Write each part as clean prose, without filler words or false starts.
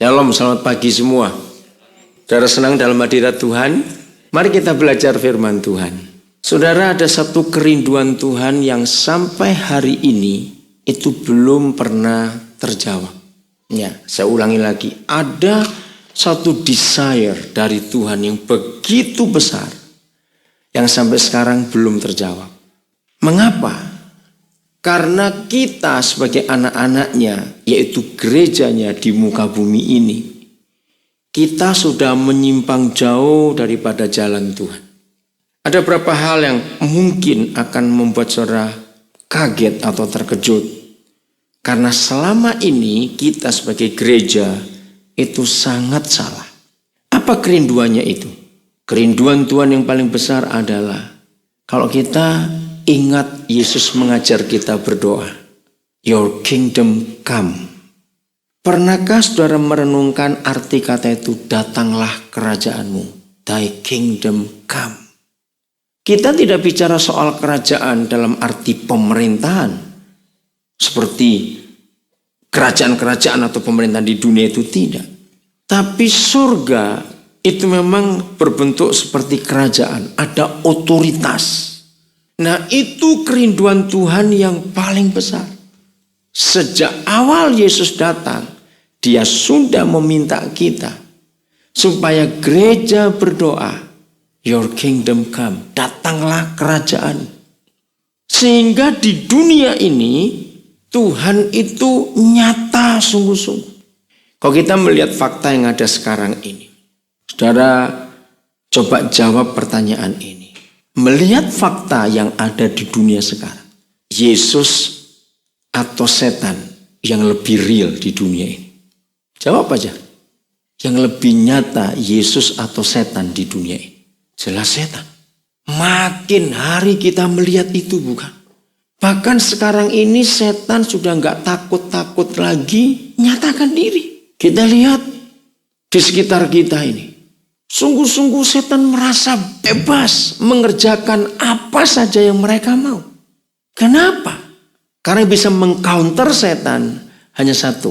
Shalom, selamat pagi semua. Saudara senang dalam hadirat Tuhan? Mari kita belajar firman Tuhan. Saudara, ada satu kerinduan Tuhan yang sampai hari ini itu belum pernah terjawab. Ya, saya ulangi lagi. Ada satu desire dari Tuhan yang begitu besar yang sampai sekarang belum terjawab. Mengapa? Karena kita sebagai anak-anaknya, yaitu gerejanya di muka bumi ini, kita sudah menyimpang jauh daripada jalan Tuhan. Ada beberapa hal yang mungkin akan membuat saudara kaget atau terkejut. Karena selama ini kita sebagai gereja itu sangat salah. Apa kerinduannya itu? Kerinduan Tuhan yang paling besar adalah kalau kita ingat Yesus mengajar kita berdoa, Your kingdom come. Pernahkah saudara merenungkan arti kata itu, datanglah kerajaanmu, Thy kingdom come. Kita tidak bicara soal kerajaan dalam arti pemerintahan, seperti kerajaan-kerajaan atau pemerintahan di dunia itu tidak. Tapi surga itu memang berbentuk seperti kerajaan, ada otoritas. Nah, itu kerinduan Tuhan yang paling besar. Sejak awal Yesus datang, Dia sudah meminta kita supaya gereja berdoa, Your kingdom come, datanglah kerajaan. Sehingga di dunia ini Tuhan itu nyata sungguh-sungguh. Kalau kita melihat fakta yang ada sekarang ini, saudara coba jawab pertanyaan ini. Melihat fakta yang ada di dunia sekarang, Yesus atau setan yang lebih real di dunia ini? Jawab aja. Yang lebih nyata, Yesus atau setan di dunia ini? Jelas setan. Makin hari kita melihat itu, bukan? Bahkan sekarang ini setan sudah nggak takut-takut lagi nyatakan diri. Kita lihat di sekitar kita ini. Sungguh-sungguh setan merasa bebas mengerjakan apa saja yang mereka mau. Kenapa? Karena bisa mengcounter setan hanya satu,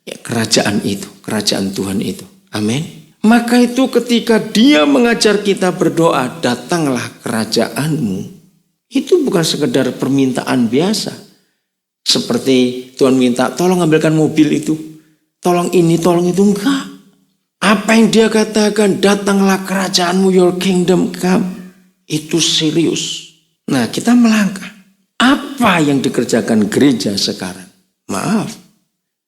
ya kerajaan itu, kerajaan Tuhan itu. Amin. Maka itu ketika Dia mengajar kita berdoa, datanglah kerajaanmu, itu bukan sekedar permintaan biasa. Seperti Tuhan minta, tolong ambilkan mobil itu, tolong ini, tolong itu, enggak. Apa yang Dia katakan, datanglah kerajaanmu, Your kingdom come, itu serius. Nah, kita melangkah. Apa yang dikerjakan gereja sekarang? Maaf,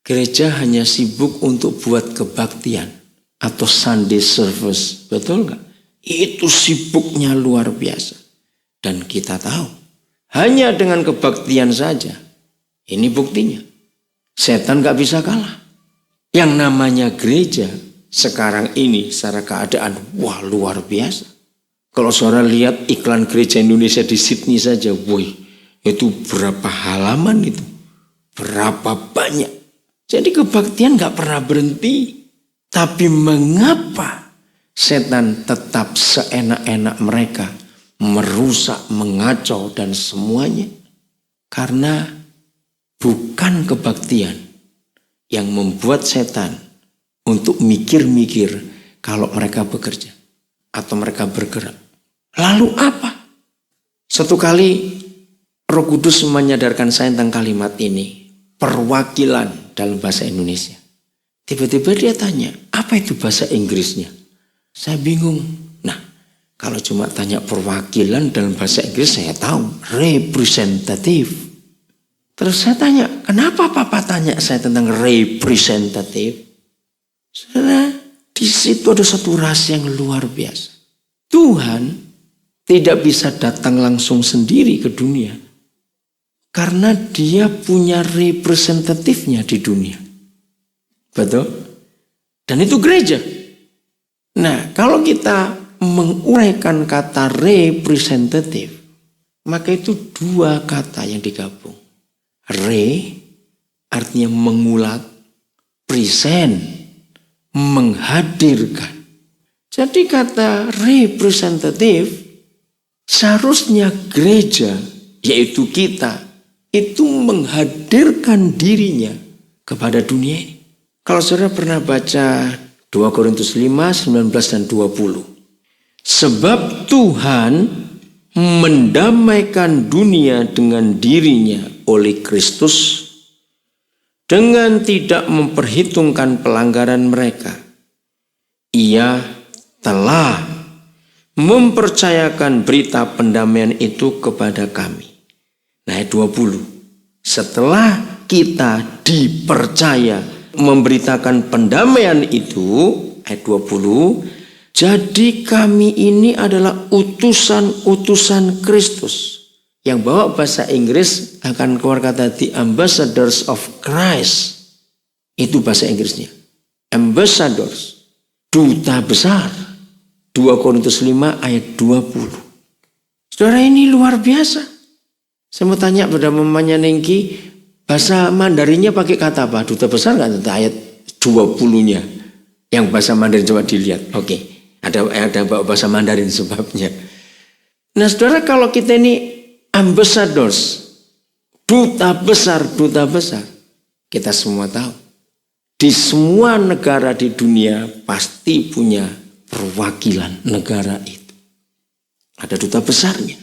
gereja hanya sibuk untuk buat kebaktian atau Sunday service, betul nggak? Itu sibuknya luar biasa. Dan kita tahu, hanya dengan kebaktian saja, ini buktinya, setan nggak bisa kalah. Yang namanya gereja sekarang ini secara keadaan, wah luar biasa. Kalau saudara lihat iklan gereja Indonesia di Sydney saja, woi, itu berapa halaman itu, berapa banyak. Jadi kebaktian gak pernah berhenti. Tapi mengapa setan tetap seenak-enak mereka merusak, mengacau dan semuanya? Karena bukan kebaktian yang membuat setan untuk mikir-mikir kalau mereka bekerja atau mereka bergerak. Lalu apa? Satu kali Roh Kudus menyadarkan saya tentang kalimat ini, perwakilan dalam bahasa Indonesia. Tiba-tiba dia tanya, apa itu bahasa Inggrisnya? Saya bingung. Nah, kalau cuma tanya perwakilan dalam bahasa Inggris saya tahu, representative. Terus saya tanya, kenapa Papa tanya saya tentang representative? Saudara, di situ ada satu rahasia yang luar biasa. Tuhan tidak bisa datang langsung sendiri ke dunia. Karena Dia punya representatifnya di dunia. Betul? Dan itu gereja. Nah, kalau kita menguraikan kata representatif, maka itu dua kata yang digabung. Re artinya mengulat, present menghadirkan. Jadi kata representatif, seharusnya gereja, yaitu kita, itu menghadirkan dirinya kepada dunia ini. Kalau saudara pernah baca 2 Korintus 5, 19 dan 20. Sebab Tuhan mendamaikan dunia dengan dirinya oleh Kristus dengan tidak memperhitungkan pelanggaran mereka. Ia telah mempercayakan berita pendamaian itu kepada kami. Nah, ayat 20. Setelah kita dipercaya memberitakan pendamaian itu, ayat 20, jadi kami ini adalah utusan-utusan Kristus. Yang bawa bahasa Inggris akan keluar kata the ambassadors of Christ. Itu bahasa Inggrisnya. Ambassadors, duta besar. 2 Korintus 5 ayat 20. Saudara, ini luar biasa. Saya mau tanya pada mamanya Nengki, bahasa Mandarinnya pakai kata apa? Duta besar nggak? Ayat 20-nya. Yang bahasa Mandarin coba dilihat. Oke, ada bahasa Mandarin sebabnya. Nah saudara, kalau kita ini ambassadors, duta besar, kita semua tahu. Di semua negara di dunia pasti punya perwakilan negara itu. Ada duta besarnya.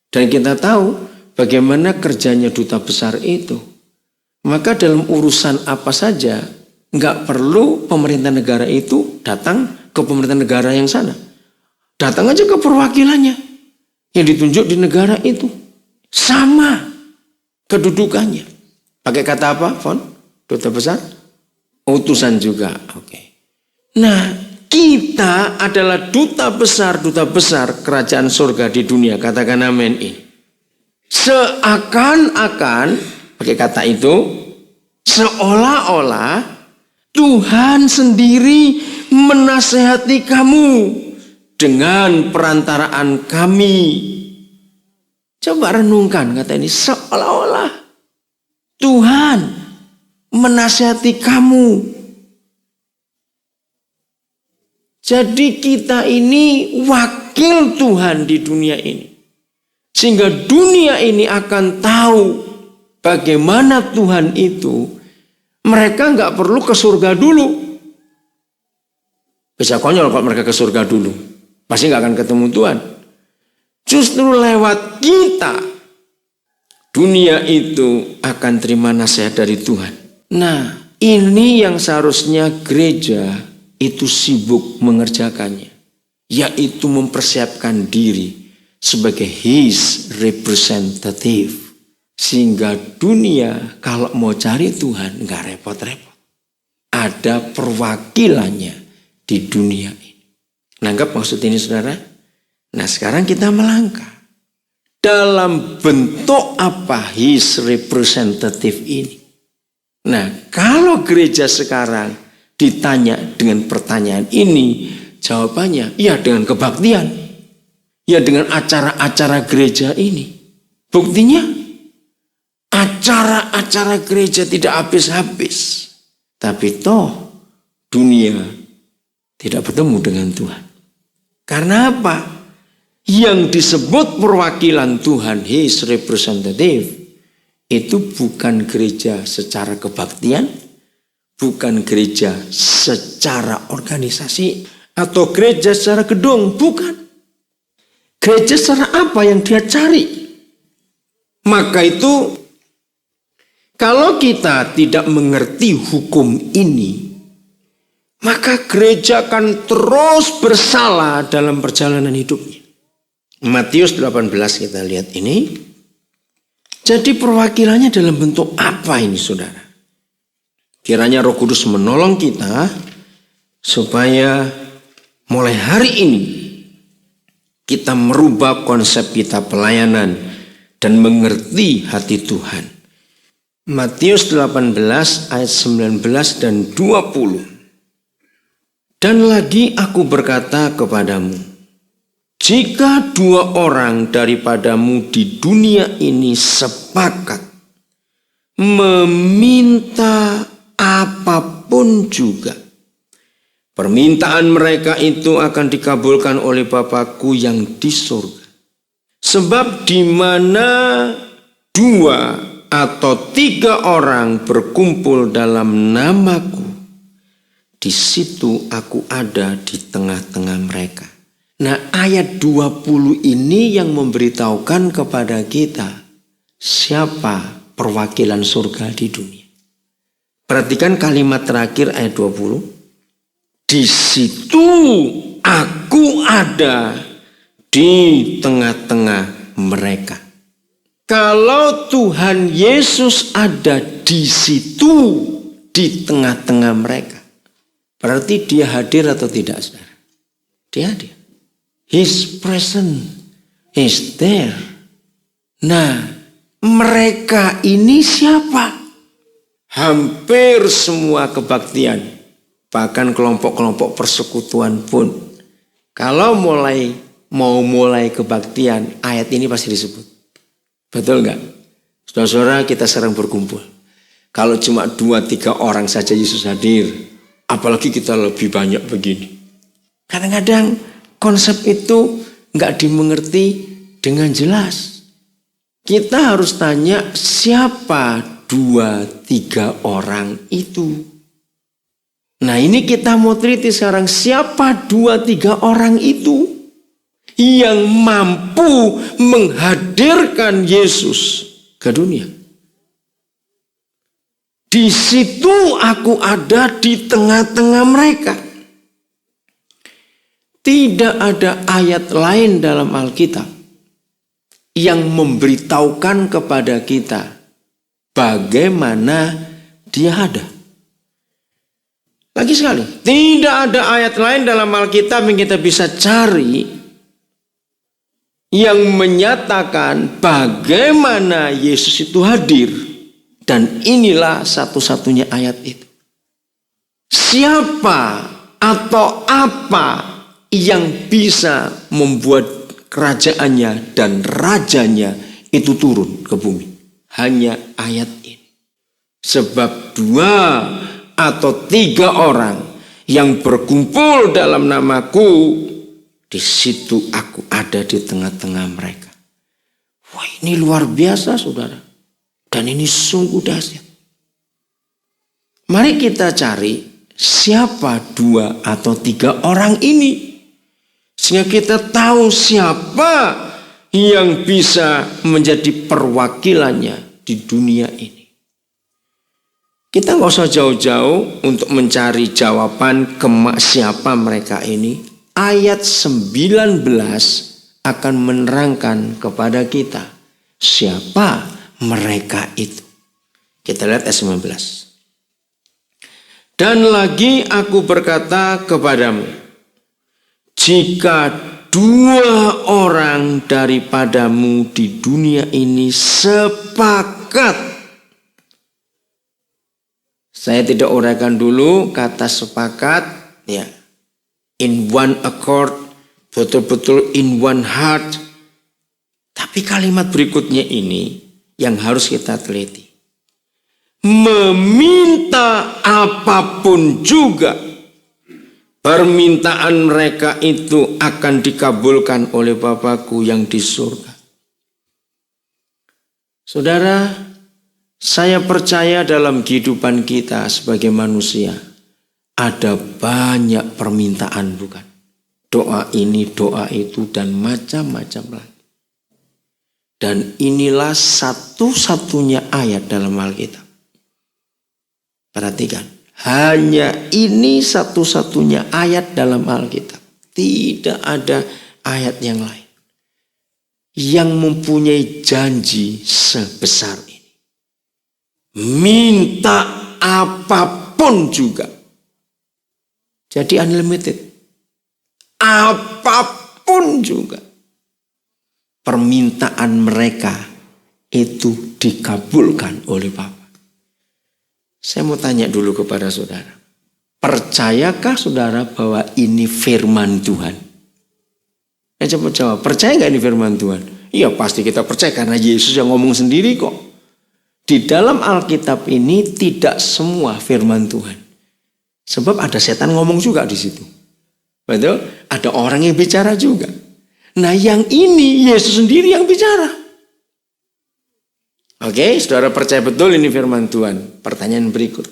Dan kita tahu bagaimana kerjanya duta besar itu. Maka dalam urusan apa saja, nggak perlu pemerintah negara itu datang ke pemerintah negara yang sana. Datang aja ke perwakilannya yang ditunjuk di negara itu. Sama kedudukannya. Pakai kata apa, Fon? Duta besar? Utusan juga. Oke. Nah, kita adalah duta besar kerajaan surga di dunia. Katakan amin ini. Seakan-akan, pakai kata itu, seolah-olah Tuhan sendiri menasehati kamu dengan perantaraan kami. Coba renungkan kata ini, seolah-olah Tuhan menasehati kamu. Jadi kita ini wakil Tuhan di dunia ini. Sehingga dunia ini akan tahu bagaimana Tuhan itu. Mereka nggak perlu ke surga dulu. Bisa konyol kalau mereka ke surga dulu. Pasti nggak akan ketemu Tuhan. Justru lewat kita, dunia itu akan terima nasihat dari Tuhan. Nah, ini yang seharusnya gereja itu sibuk mengerjakannya. Yaitu mempersiapkan diri sebagai His representative. Sehingga dunia kalau mau cari Tuhan nggak repot-repot. Ada perwakilannya di dunia ini. Nanggap maksud ini saudara? Nah sekarang kita melangkah. Dalam bentuk apa His representative ini? Nah kalau gereja sekarang ditanya dengan pertanyaan ini, jawabannya ya dengan kebaktian. Ya dengan acara-acara gereja ini. Buktinya acara-acara gereja tidak habis-habis. Tapi toh dunia tidak bertemu dengan Tuhan. Karena apa? Yang disebut perwakilan Tuhan, His representative, itu bukan gereja secara kebaktian, bukan gereja secara organisasi, atau gereja secara gedung, bukan. Gereja secara apa yang dia cari? Maka itu, kalau kita tidak mengerti hukum ini, maka gereja akan terus bersalah dalam perjalanan hidupnya. Matius 18 kita lihat ini. Jadi perwakilannya dalam bentuk apa ini saudara? Kiranya Roh Kudus menolong kita supaya mulai hari ini kita merubah konsep kita pelayanan dan mengerti hati Tuhan. Matius 18 ayat 19 dan 20. Dan lagi aku berkata kepadamu, jika 2 orang daripadamu di dunia ini sepakat meminta apapun juga, permintaan mereka itu akan dikabulkan oleh Bapa-Ku yang di surga. Sebab di mana 2 atau 3 orang berkumpul dalam nama-Ku, Di situ aku ada di tengah-tengah mereka. Nah, ayat 20 ini yang memberitahukan kepada kita siapa perwakilan surga di dunia. Perhatikan kalimat terakhir ayat 20. Di situ aku ada di tengah-tengah mereka. Kalau Tuhan Yesus ada di situ, di tengah-tengah mereka, berarti dia hadir atau tidak, saudara? Dia hadir. His presence is there. Nah, mereka ini siapa? Hampir semua kebaktian, bahkan kelompok-kelompok persekutuan pun, kalau mau mulai kebaktian, ayat ini pasti disebut. Betul nggak? Saudara-saudara, kita sering berkumpul. Kalau cuma 2-3 orang saja Yesus hadir, apalagi kita lebih banyak begini. Kadang-kadang konsep itu nggak dimengerti dengan jelas. Kita harus tanya siapa 2-3 orang itu. Nah, ini kita mau teliti sekarang, siapa 2-3 orang itu yang mampu menghadirkan Yesus ke dunia. Di situ aku ada di tengah-tengah mereka. Tidak ada ayat lain dalam Alkitab yang memberitahukan kepada kita bagaimana dia ada. Lagi sekali, tidak ada ayat lain dalam Alkitab yang kita bisa cari yang menyatakan bagaimana Yesus itu hadir. Dan inilah satu-satunya ayat itu. Siapa atau apa yang bisa membuat kerajaannya dan rajanya itu turun ke bumi? Hanya ayat ini. Sebab 2 atau 3 orang yang berkumpul dalam namaku, di situ aku ada di tengah-tengah mereka. Wah, ini luar biasa, saudara. Dan ini sungguh dahsyat. Mari kita cari siapa 2 atau 3 orang ini. Sehingga kita tahu siapa yang bisa menjadi perwakilannya di dunia ini. Kita nggak usah jauh-jauh untuk mencari jawaban siapa mereka ini. Ayat 19 akan menerangkan kepada kita siapa mereka itu. Kita lihat ayat 19. Dan lagi aku berkata kepadamu, jika 2 orang daripadamu di dunia ini sepakat. Saya tidak uraikan dulu kata sepakat, ya. In one accord, betul-betul in one heart. Tapi kalimat berikutnya ini yang harus kita teliti. Meminta apapun juga, permintaan mereka itu akan dikabulkan oleh Bapakku yang di surga. Saudara, saya percaya dalam kehidupan kita sebagai manusia ada banyak permintaan, bukan? Doa ini, doa itu, dan macam-macam lagi. Dan inilah satu-satunya ayat dalam Alkitab. Perhatikan, hanya ini satu-satunya ayat dalam Alkitab. Tidak ada ayat yang lain yang mempunyai janji sebesar ini. Minta apapun juga. Jadi unlimited. Apapun juga. Permintaan mereka itu dikabulkan oleh Bapa. Saya mau tanya dulu kepada saudara. Percayakah saudara bahwa ini firman Tuhan? Coba jawab, percaya nggak ini firman Tuhan? Iya, pasti kita percaya karena Yesus yang ngomong sendiri kok. Di dalam Alkitab ini tidak semua firman Tuhan. Sebab ada setan ngomong juga di situ. Betul? Ada orang yang bicara juga. Nah, yang ini Yesus sendiri yang bicara. Oke, saudara percaya betul ini firman Tuhan? Pertanyaan berikut.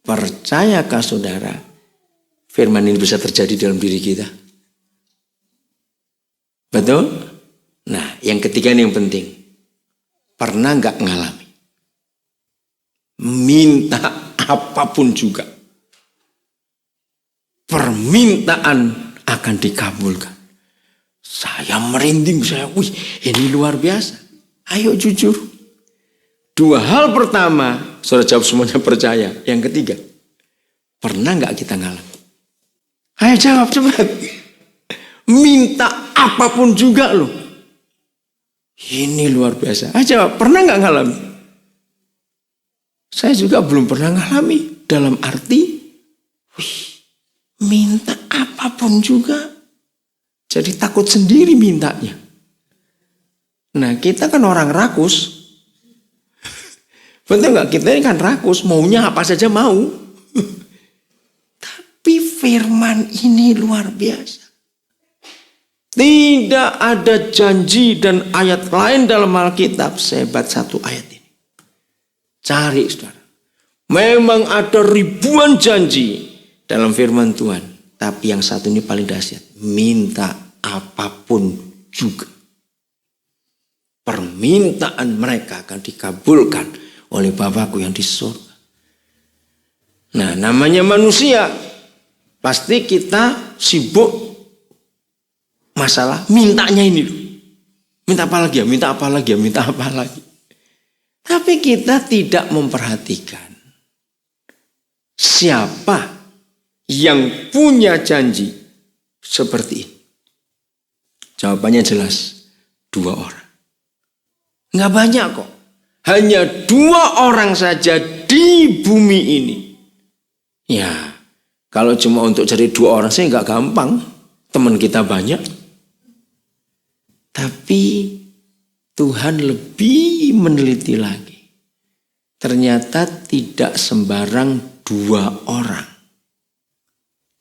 Percayakah saudara firman ini bisa terjadi dalam diri kita? Betul? Nah, yang ketiga ini yang penting. Pernah nggak ngalami? Minta apapun juga, permintaan akan dikabulkan. Saya merinding, ini luar biasa. Ayo jujur. Dua hal pertama, saudara jawab semuanya percaya. Yang ketiga, pernah nggak kita ngalami? Ayo jawab cepat. Minta apapun juga loh. Ini luar biasa. Ayo jawab, pernah nggak ngalami? Saya juga belum pernah ngalami. Dalam arti, minta apapun juga. Jadi takut sendiri mintanya. Nah, kita kan orang rakus. Betul nggak? Kita ini kan rakus, maunya apa saja mau. Tapi firman ini luar biasa. Tidak ada janji dan ayat lain dalam Alkitab sehebat satu ayat ini. Cari, saudara. Memang ada ribuan janji dalam firman Tuhan. Tapi yang satu ini paling dahsyat. Minta apapun juga. Permintaan mereka akan dikabulkan oleh Bapakku yang di surga. Nah, namanya manusia. Pasti kita sibuk masalah mintanya ini. Minta apa lagi ya, minta apa lagi ya, minta apa lagi. Tapi kita tidak memperhatikan siapa yang punya janji seperti ini. Jawabannya jelas, 2 orang. Nggak banyak kok. Hanya 2 orang saja di bumi ini. Ya, kalau cuma untuk cari 2 orang sih nggak gampang. Teman kita banyak. Tapi Tuhan lebih meneliti lagi. Ternyata tidak sembarang 2 orang.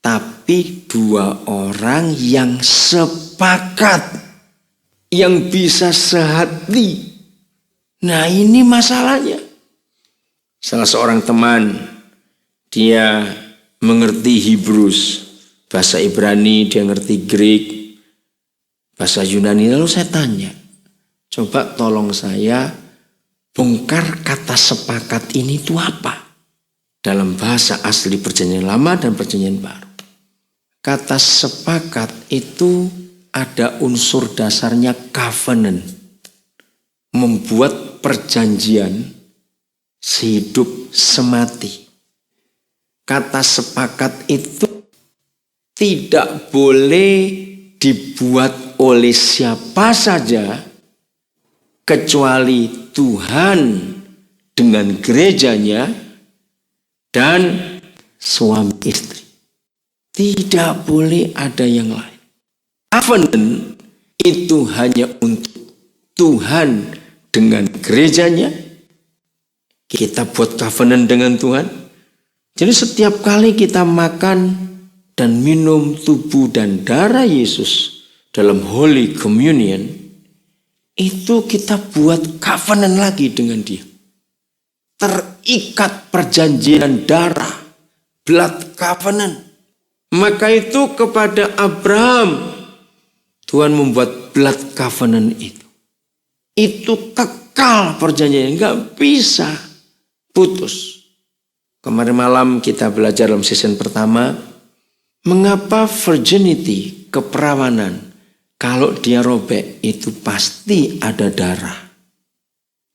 Tapi 2 orang yang sepakat. Yang bisa sehati. Nah, ini masalahnya. Salah seorang teman, dia mengerti Hebrews, bahasa Ibrani, dia ngerti Greek, bahasa Yunani. Lalu saya tanya, coba tolong saya bongkar kata sepakat ini itu apa? Dalam bahasa asli Perjanjian Lama dan Perjanjian Baru. Kata sepakat itu ada unsur dasarnya covenant. Membuat perjanjian sehidup semati. Kata sepakat itu tidak boleh dibuat oleh siapa saja kecuali Tuhan dengan gerejanya dan suami istri. Tidak boleh ada yang lain. Covenant itu hanya untuk Tuhan dengan gerejanya. Kita buat covenant dengan Tuhan. Jadi setiap kali kita makan dan minum tubuh dan darah Yesus dalam Holy Communion, itu kita buat covenant lagi dengan Dia. Terikat perjanjian darah, blood covenant. Maka itu kepada Abraham Tuhan membuat blood covenant itu. Itu kekal perjanjian, nggak bisa putus. Kemarin malam kita belajar dalam season pertama, mengapa virginity, keperawanan, kalau dia robek itu pasti ada darah.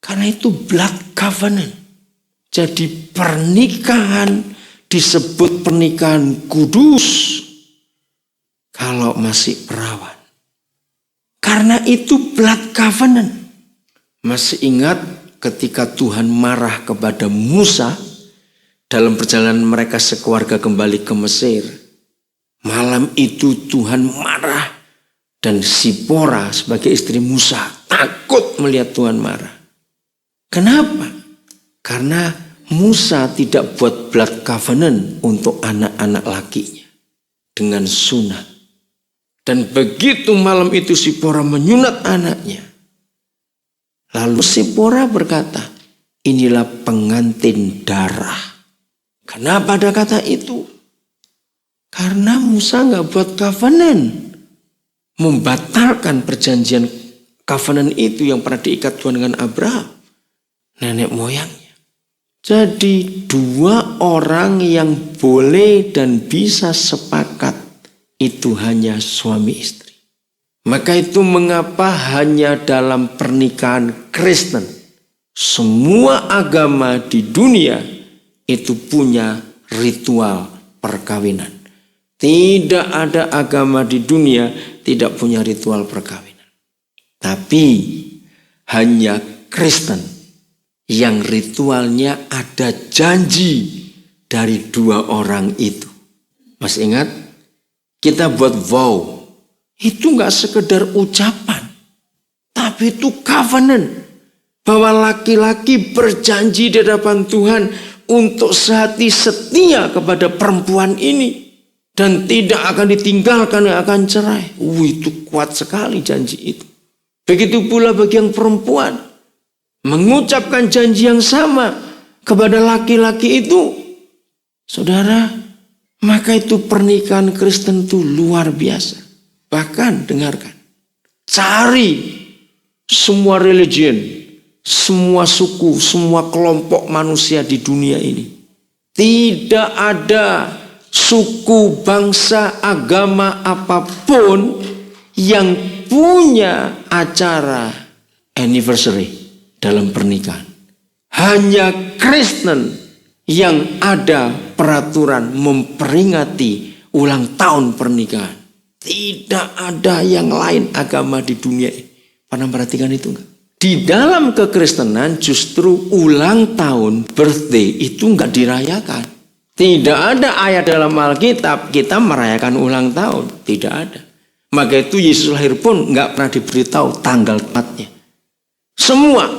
Karena itu blood covenant. Jadi pernikahan disebut pernikahan kudus kalau masih perawan. Karena itu blood covenant. Masih ingat ketika Tuhan marah kepada Musa dalam perjalanan mereka sekeluarga kembali ke Mesir. Malam itu Tuhan marah dan Sipora sebagai istri Musa takut melihat Tuhan marah. Kenapa? Karena Musa tidak buat blood covenant untuk anak-anak lakinya dengan sunat. Dan begitu malam itu Sipora menyunat anaknya. Lalu Sipora berkata, inilah pengantin darah. Kenapa ada kata itu? Karena Musa nggak buat covenant. Membatalkan perjanjian covenant itu yang pernah diikat Tuhan dengan Abraham, nenek moyangnya. Jadi dua orang yang boleh dan bisa sepakat itu hanya suami istri. Maka itu mengapa hanya dalam pernikahan Kristen semua agama di dunia itu punya ritual perkawinan. Tidak ada agama di dunia tidak punya ritual perkawinan. Tapi hanya Kristen yang ritualnya ada janji dari dua orang itu. Masih ingat? Kita buat vow. Itu gak sekedar ucapan. Tapi itu covenant. Bahwa laki-laki berjanji di hadapan Tuhan untuk sehati setia kepada perempuan ini. Dan tidak akan ditinggalkan, yang akan cerai. Itu kuat sekali janji itu. Begitu pula bagi yang perempuan. Mengucapkan janji yang sama kepada laki-laki itu. Saudara, maka itu pernikahan Kristen itu luar biasa. Bahkan dengarkan. Cari semua religion, semua suku, semua kelompok manusia di dunia ini. Tidak ada suku, bangsa, agama apapun yang punya acara anniversary dalam pernikahan. Hanya Kristen yang ada peraturan memperingati ulang tahun pernikahan. Tidak ada yang lain agama di dunia ini. Pernah perhatikan itu enggak? Di dalam kekristenan justru ulang tahun, birthday itu enggak dirayakan. Tidak ada ayat dalam Alkitab kita merayakan ulang tahun. Tidak ada. Maka itu Yesus lahir pun nggak pernah diberitahu tanggal tepatnya. Semua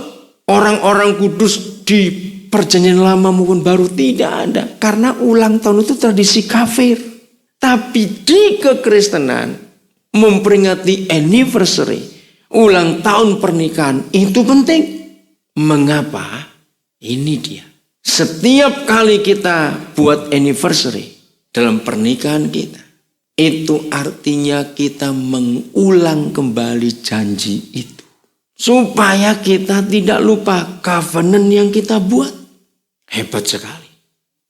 orang-orang kudus di perjanjian lama maupun baru tidak ada. Karena ulang tahun itu tradisi kafir. Tapi di kekristenan memperingati anniversary, ulang tahun pernikahan itu penting. Mengapa? Ini dia. Setiap kali kita buat anniversary dalam pernikahan kita, itu artinya kita mengulang kembali janji itu. Supaya kita tidak lupa covenant yang kita buat. Hebat sekali.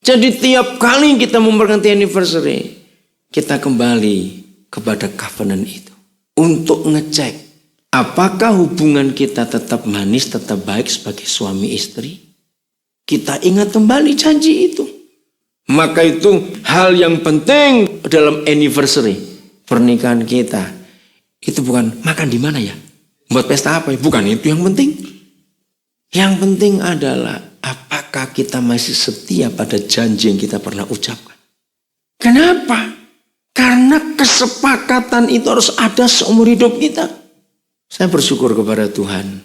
Jadi tiap kali kita memperingati anniversary, kita kembali kepada covenant itu. Untuk ngecek apakah hubungan kita tetap manis, tetap baik sebagai suami istri. Kita ingat kembali janji itu. Maka itu hal yang penting dalam anniversary pernikahan kita. Itu bukan makan di mana ya? Buat pesta apa ya? Bukan itu yang penting. Yang penting adalah apakah kita masih setia pada janji yang kita pernah ucapkan. Kenapa? Karena kesepakatan itu harus ada seumur hidup kita. Saya bersyukur kepada Tuhan.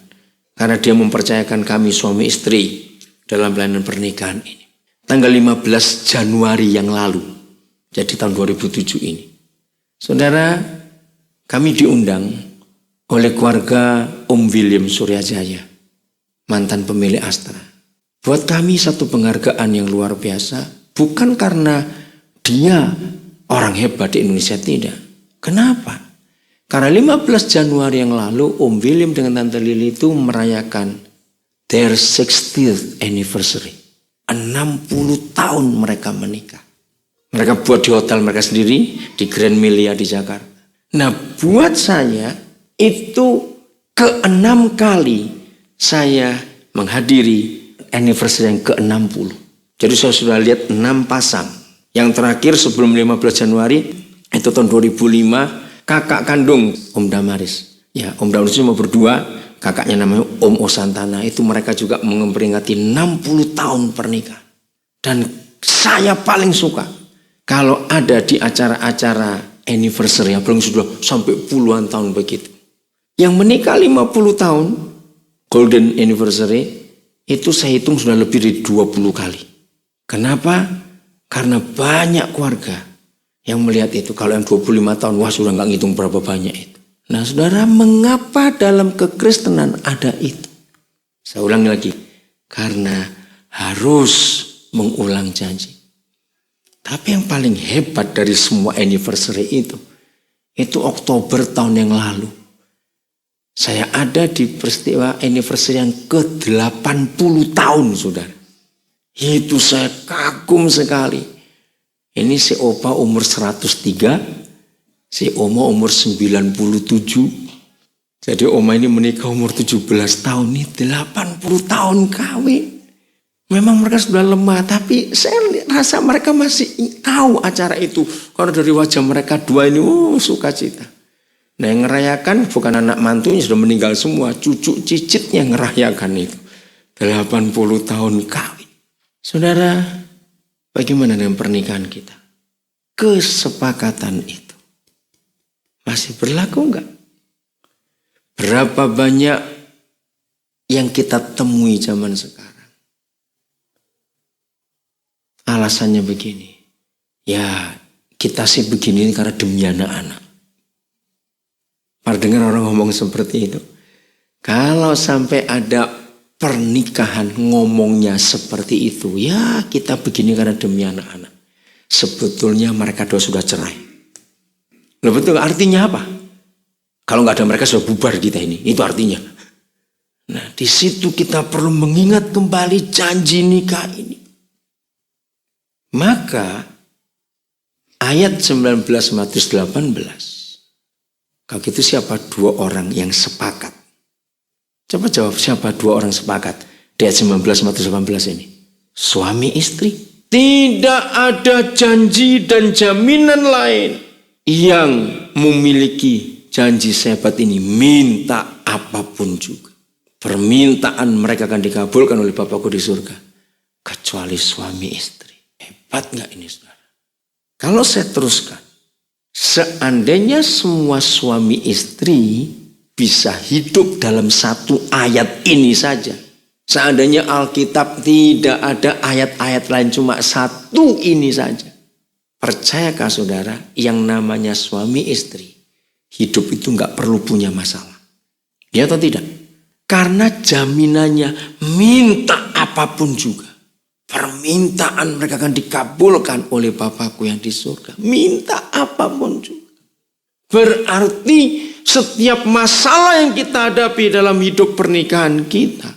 Karena Dia mempercayakan kami suami istri dalam pelayanan pernikahan ini. Tanggal 15 Januari yang lalu. Jadi tahun 2007 ini. Saudara, kami diundang oleh keluarga Om William Suryajaya. Mantan pemilik Astra. Buat kami satu penghargaan yang luar biasa. Bukan karena dia orang hebat di Indonesia, tidak. Kenapa? Karena 15 Januari yang lalu Om William dengan Tante Lili itu merayakan their 60th anniversary. 60 tahun mereka menikah. Mereka buat di hotel mereka sendiri, di Grand Melia di Jakarta. Nah, buat saya itu ke-6 kali saya menghadiri anniversary yang ke-60. Jadi saya sudah lihat 6 pasang. Yang terakhir sebelum 15 Januari, itu tahun 2005, kakak kandung Om Damaris. Ya, Om Damaris cuma berdua, kakaknya namanya Om Osantana. Itu mereka juga memperingati 60 tahun pernikahan. Dan saya paling suka kalau ada di acara-acara anniversary yang paling sudah sampai puluhan tahun begitu. Yang menikah 50 tahun, golden anniversary, itu saya hitung sudah lebih dari 20 kali. Kenapa? Karena banyak keluarga yang melihat itu. Kalau yang 25 tahun, wah sudah nggak ngitung berapa banyak itu. Nah saudara, mengapa dalam kekristenan ada itu? Saya ulangi lagi. Karena harus mengulang janji. Tapi yang paling hebat dari semua anniversary itu Oktober tahun yang lalu. Saya ada di peristiwa anniversary yang ke-80 tahun, saudara. Itu saya kagum sekali. Ini si opa umur 103, si oma umur 97. Jadi oma ini menikah umur 17 tahun, ini 80 tahun kawin. Memang mereka sudah lemah, tapi saya rasa mereka masih tahu acara itu. Karena dari wajah mereka dua ini, sukacita. Nah yang ngerayakan bukan anak mantunya, sudah meninggal semua. Cucu cicitnya ngerayakan itu. 80 tahun kawin. Saudara, bagaimana dengan pernikahan kita? Kesepakatan itu masih berlaku enggak? Berapa banyak yang kita temui zaman sekarang? Alasannya begini, ya kita sih begini karena demi anak-anak. Pernah dengar orang ngomong seperti itu? Kalau sampai ada pernikahan ngomongnya seperti itu, ya kita begini karena demi anak-anak. Sebetulnya mereka sudah cerai. Loh betul, artinya apa? Kalau nggak ada mereka sudah bubar kita ini, itu artinya. Nah di situ kita perlu mengingat kembali janji nikah ini. Maka ayat 19 Matius 18. Kalau gitu siapa dua orang yang sepakat? Coba jawab, siapa dua orang sepakat? Di ayat 19 Matius 18 ini. Suami istri. Tidak ada janji dan jaminan lain yang memiliki janji sehebat ini. Minta apapun juga. Permintaan mereka akan dikabulkan oleh Bapakku di surga. Kecuali suami istri. Hebat nggak ini saudara? Kalau saya teruskan, seandainya semua suami istri bisa hidup dalam satu ayat ini saja. Seandainya Alkitab tidak ada ayat-ayat lain, cuma satu ini saja. Percayakah saudara, yang namanya suami istri, hidup itu nggak perlu punya masalah. Ya atau tidak? Karena jaminannya minta apapun juga. Permintaan mereka akan dikabulkan oleh Bapakku yang di surga. Minta apapun juga. Berarti setiap masalah yang kita hadapi dalam hidup pernikahan kita,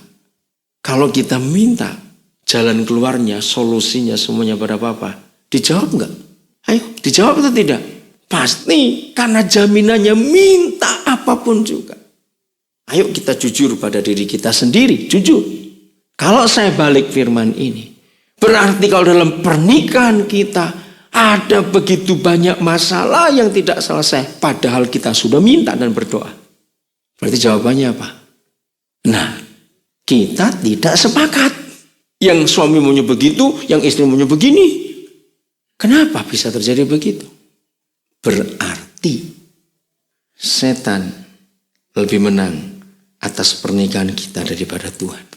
kalau kita minta jalan keluarnya, solusinya semuanya pada Bapa, dijawab enggak? Ayo, dijawab atau tidak? Pasti, karena jaminannya minta apapun juga. Ayo kita jujur pada diri kita sendiri, jujur. Kalau saya balik firman ini, berarti kalau dalam pernikahan kita ada begitu banyak masalah yang tidak selesai. Padahal kita sudah minta dan berdoa. Berarti jawabannya apa? Nah, kita tidak sepakat. Yang suami maunya begitu, yang istri maunya begini. Kenapa bisa terjadi begitu? Berarti setan lebih menang atas pernikahan kita daripada Tuhan.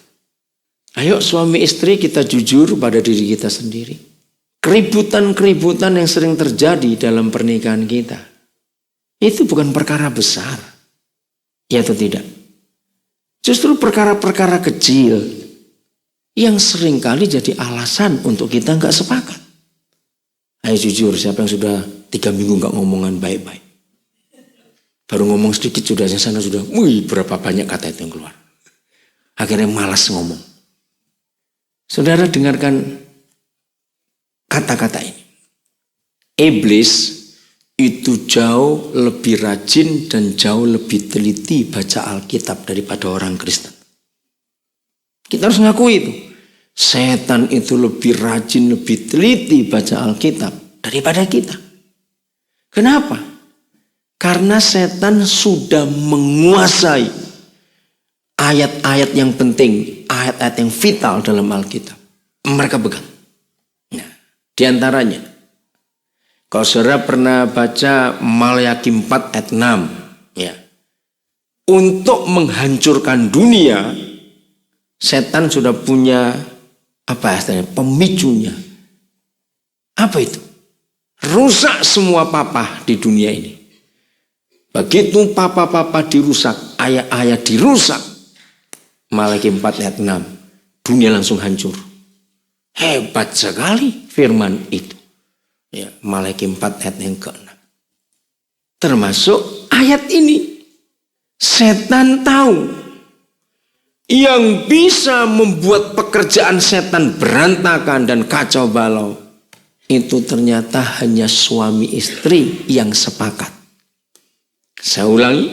Ayo suami istri kita jujur pada diri kita sendiri. Keributan-keributan yang sering terjadi dalam pernikahan kita, itu bukan perkara besar. Ya atau tidak? Justru perkara-perkara kecil yang seringkali jadi alasan untuk kita nggak sepakat. Ayo jujur, siapa yang sudah 3 minggu nggak ngomongan baik-baik? Baru ngomong sedikit sudah yang sana sudah, berapa banyak kata itu yang keluar. Akhirnya malas ngomong. Saudara dengarkan kata-kata ini. Iblis itu jauh lebih rajin dan jauh lebih teliti baca Alkitab daripada orang Kristen. Kita harus ngakui itu. Setan itu lebih rajin, lebih teliti baca Alkitab daripada kita. Kenapa? Karena setan sudah menguasai ayat-ayat yang penting, ayat-ayat yang vital dalam Alkitab. Mereka pegang. Nah, di antaranya, kalau saudara pernah baca Maleakhi 4 ayat 6, ya. Untuk menghancurkan dunia, setan sudah punya pemicunya. Apa itu? Rusak semua papa di dunia ini. Begitu papa-papa dirusak, ayat-ayat dirusak, Maleakhi 4 ayat 6, dunia langsung hancur. Hebat sekali firman itu. Ya, Malaki 4 ayat yang ke-6. Termasuk ayat ini. Setan tahu yang bisa membuat pekerjaan setan berantakan dan kacau balau itu ternyata hanya suami istri yang sepakat. Saya ulangi,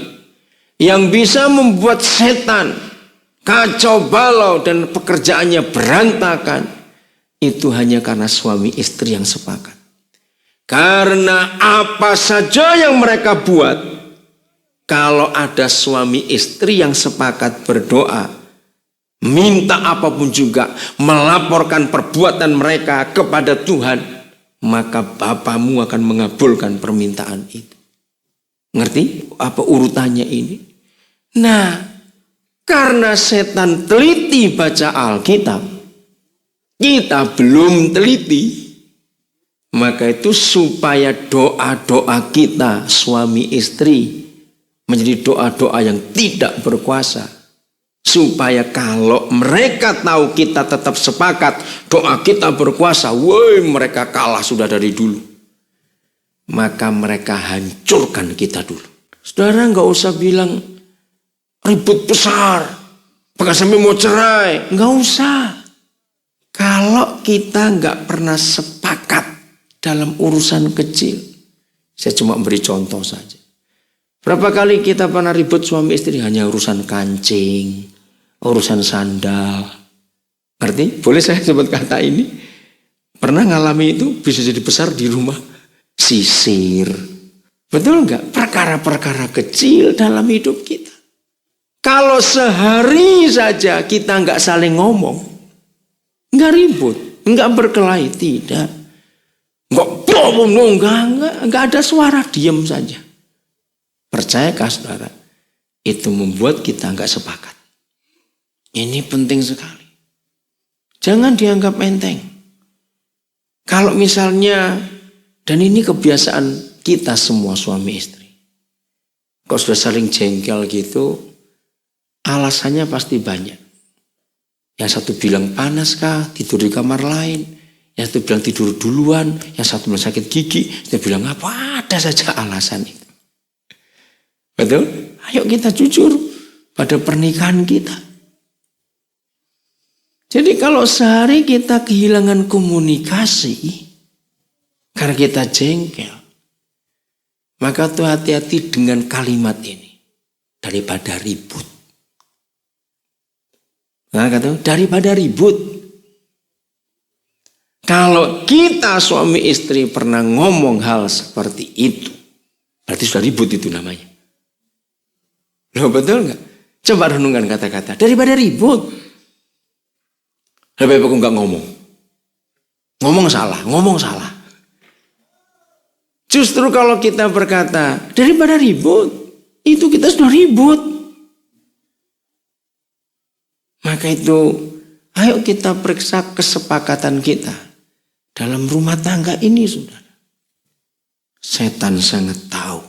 yang bisa membuat setan kacau balau dan pekerjaannya berantakan itu hanya karena suami istri yang sepakat. Karena apa saja yang mereka buat, kalau ada suami istri yang sepakat berdoa, minta apapun juga, melaporkan perbuatan mereka kepada Tuhan, maka Bapamu akan mengabulkan permintaan itu. Ngerti apa urutannya ini? Nah, karena setan teliti baca Alkitab, kita belum teliti. Maka itu supaya doa-doa kita suami istri menjadi doa-doa yang tidak berkuasa. Supaya kalau mereka tahu kita tetap sepakat, doa kita berkuasa, woi mereka kalah sudah dari dulu. Maka mereka hancurkan kita dulu. Saudara nggak usah bilang ribut besar, bahkan sampai mau cerai, nggak usah. Kalau kita nggak pernah sepakat dalam urusan kecil, saya cuma beri contoh saja. Berapa kali kita pernah ribut suami istri hanya urusan kancing, urusan sandal. Ngerti? Boleh saya sebut kata ini? Pernah ngalami itu bisa jadi besar di rumah. Sisir. Betul nggak? Perkara-perkara kecil dalam hidup kita. Kalau sehari saja kita nggak saling ngomong, nggak ribut, nggak berkelahi, tidak. Nggak ada suara, diam saja. Percayakah saudara? Itu membuat kita nggak sepakat. Ini penting sekali. Jangan dianggap enteng. Kalau misalnya, dan ini kebiasaan kita semua suami istri. Kalau sudah saling jengkel gitu, alasannya pasti banyak. Yang satu bilang panas kah, tidur di kamar lain. Yang satu bilang tidur duluan, yang satu bilang sakit gigi, yang bilang apa, ada saja alasan itu. Betul? Ayo kita jujur pada pernikahan kita. Jadi kalau sehari kita kehilangan komunikasi, karena kita jengkel, maka tuh hati-hati dengan kalimat ini. Daripada ribut. Nah, kata, daripada ribut. Kalau kita suami istri pernah ngomong hal seperti itu, berarti sudah ribut itu namanya. Loh betul nggak? Coba renungkan kata-kata. Daripada ribut, lebih baik aku nggak ngomong. Ngomong salah. Justru kalau kita berkata daripada ribut, itu kita sudah ribut. Maka itu, ayo kita periksa kesepakatan kita. Dalam rumah tangga ini, saudara, setan sangat tahu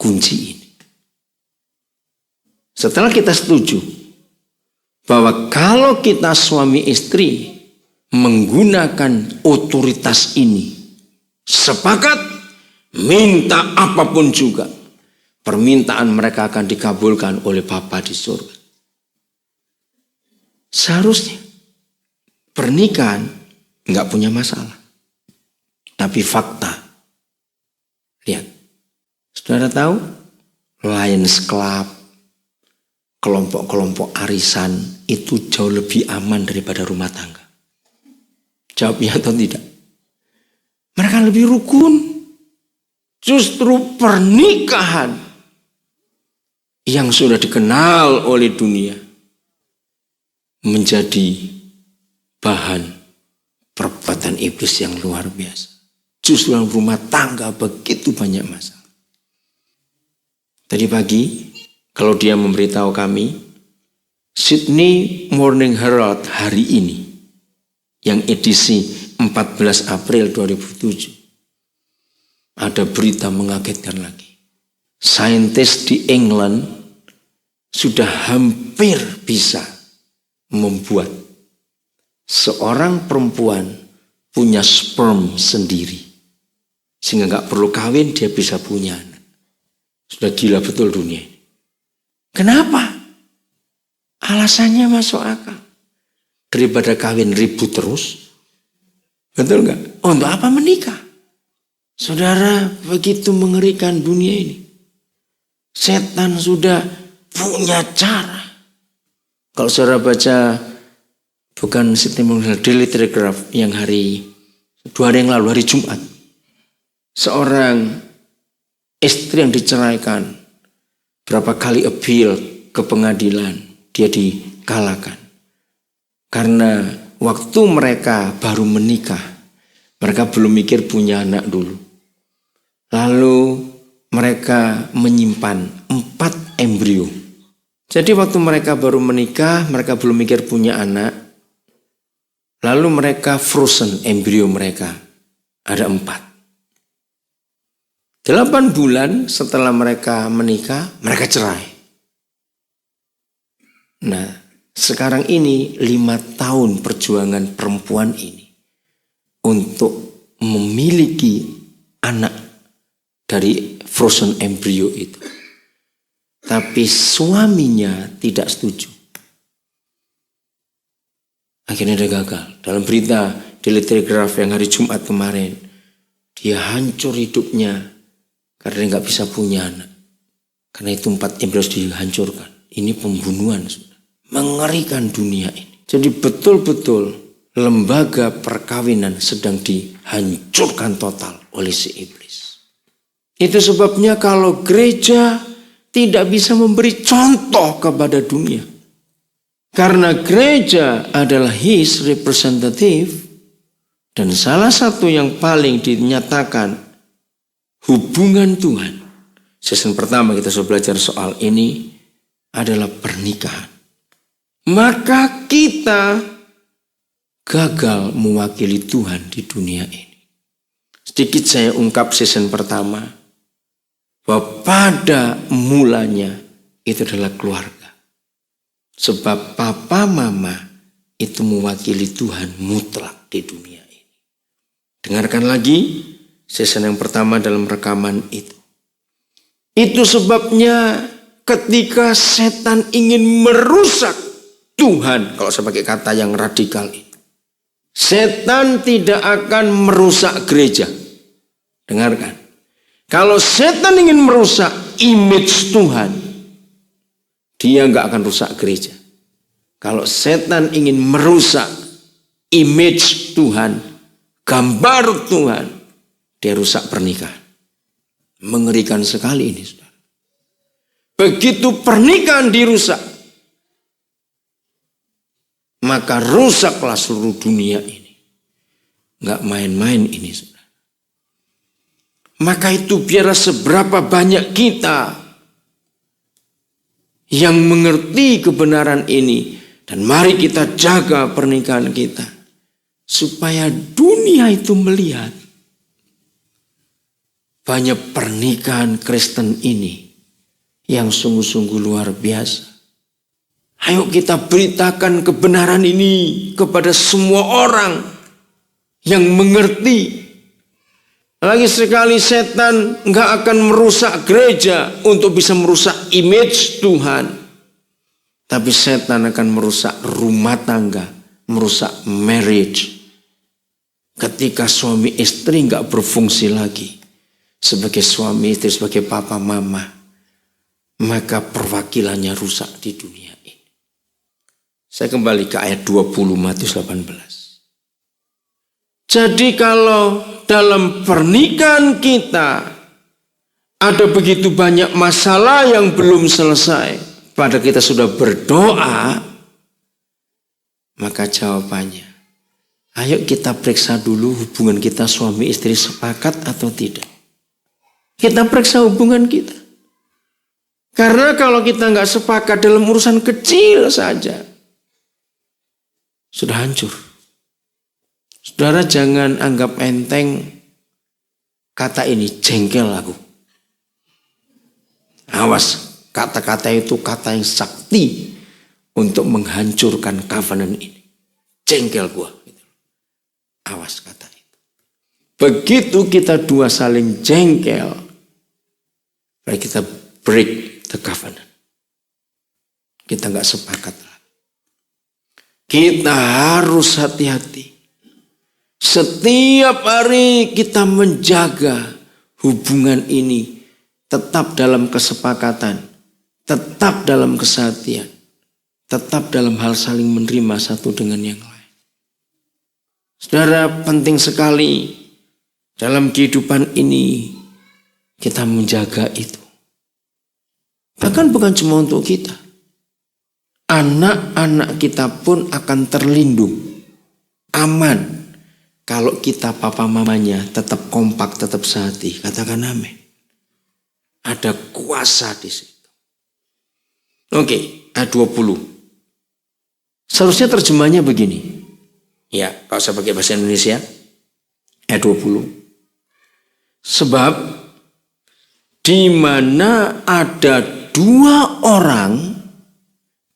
kunci ini. Setelah kita setuju bahwa kalau kita suami istri menggunakan otoritas ini, sepakat, minta apapun juga, permintaan mereka akan dikabulkan oleh Bapa di surga. Seharusnya pernikahan nggak punya masalah. Tapi fakta, lihat, saudara tahu, Lions Club, kelompok-kelompok arisan itu jauh lebih aman daripada rumah tangga. Jawabnya atau tidak? Mereka lebih rukun. Justru pernikahan yang sudah dikenal oleh dunia menjadi bahan perbuatan iblis yang luar biasa. Justru dalam rumah tangga begitu banyak masalah. Tadi pagi, kalau dia memberitahu kami, Sydney Morning Herald hari ini, yang edisi 14 April 2007, ada berita mengagetkan lagi. Saintis di England sudah hampir bisa membuat seorang perempuan punya sperm sendiri. Sehingga nggak perlu kawin, dia bisa punya anak. Sudah gila betul dunia ini. Kenapa? Alasannya masuk akal. Daripada kawin ribut terus. Betul nggak? Untuk apa menikah? Saudara, begitu mengerikan dunia ini. Setan sudah punya cara. Kalau saudara baca, bukan testimonial, Daily Telegraph yang 2 hari yang lalu, hari Jumat. Seorang istri yang diceraikan, berapa kali appeal ke pengadilan, dia dikalahkan. Karena waktu mereka baru menikah, mereka belum mikir punya anak dulu. Lalu mereka menyimpan 4 embrio. Jadi waktu mereka baru menikah, mereka belum mikir punya anak. Lalu mereka frozen embrio mereka. Ada 4. 8 bulan setelah mereka menikah, mereka cerai. Nah, sekarang ini 5 tahun perjuangan perempuan ini untuk memiliki anak dari frozen embrio itu. Tapi suaminya tidak setuju. Akhirnya dia gagal. Dalam berita Daily Telegraph yang hari Jumat kemarin, dia hancur hidupnya karena dia nggak bisa punya anak. Karena itu 4 embrio dihancurkan. Ini pembunuhan, sudah. Mengerikan dunia ini. Jadi betul-betul lembaga perkawinan sedang dihancurkan total oleh si iblis. Itu sebabnya kalau gereja tidak bisa memberi contoh kepada dunia. Karena gereja adalah his representative. Dan salah satu yang paling dinyatakan hubungan Tuhan. Season pertama kita sudah belajar soal ini adalah pernikahan. Maka kita gagal mewakili Tuhan di dunia ini. Sedikit saya ungkap season pertama. Bahwa pada mulanya itu adalah keluarga. Sebab papa mama itu mewakili Tuhan mutlak di dunia ini. Dengarkan lagi season yang pertama dalam rekaman itu. Itu sebabnya ketika setan ingin merusak Tuhan, kalau saya pakai kata yang radikal itu, setan tidak akan merusak gereja. Dengarkan. Kalau setan ingin merusak image Tuhan, dia nggak akan rusak gereja. Kalau setan ingin merusak image Tuhan, gambar Tuhan, dia rusak pernikahan. Mengerikan sekali ini, saudara. Begitu pernikahan dirusak, maka rusaklah seluruh dunia ini. Nggak main-main ini, saudara. Maka itu biarlah seberapa banyak kita yang mengerti kebenaran ini. Dan mari kita jaga pernikahan kita. Supaya dunia itu melihat. Banyak pernikahan Kristen ini yang sungguh-sungguh luar biasa. Ayo kita beritakan kebenaran ini kepada semua orang yang mengerti. Lagi sekali setan nggak akan merusak gereja untuk bisa merusak image Tuhan. Tapi setan akan merusak rumah tangga, merusak marriage. Ketika suami istri nggak berfungsi lagi sebagai suami istri, sebagai papa mama, maka perwakilannya rusak di dunia ini. Saya kembali ke ayat 20 Matius 18. Jadi kalau dalam pernikahan kita ada begitu banyak masalah yang belum selesai, pada kita sudah berdoa, maka jawabannya, ayo kita periksa dulu hubungan kita suami istri sepakat atau tidak. Kita periksa hubungan kita. Karena kalau kita nggak sepakat dalam urusan kecil saja, sudah hancur. Saudara jangan anggap enteng kata ini, jengkel aku. Awas, kata-kata itu kata yang sakti untuk menghancurkan covenant ini. Jengkel gua. Awas kata ini. Begitu kita dua saling jengkel, baik kita break the covenant. Kita nggak sepakat. Kita harus hati-hati. Setiap hari kita menjaga hubungan ini tetap dalam kesepakatan, tetap dalam kesatian, tetap dalam hal saling menerima satu dengan yang lain. Saudara, penting sekali dalam kehidupan ini kita menjaga itu. Bahkan bukan cuma untuk kita. Anak-anak kita pun akan terlindung, aman, kalau kita papa mamanya tetap kompak, tetap sehati. Katakan amin. Ada kuasa di situ. Oke, ayat 20. Seharusnya terjemahnya begini. Ya, kalau saya pakai bahasa Indonesia, ayat 20. Sebab di mana ada dua orang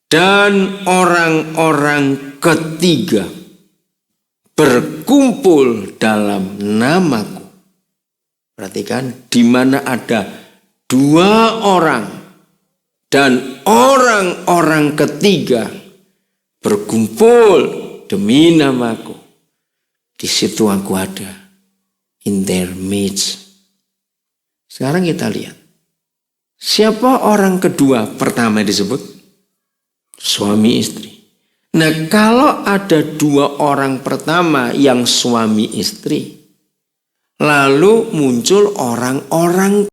dan orang-orang ketiga berkumpul dalam namaku. Perhatikan, di mana ada dua orang dan orang-orang ketiga berkumpul demi namaku, di situ aku ada, in their midst. Sekarang kita lihat, siapa orang kedua pertama disebut? Suami istri. Nah, kalau ada dua orang pertama yang suami istri, lalu muncul orang-orang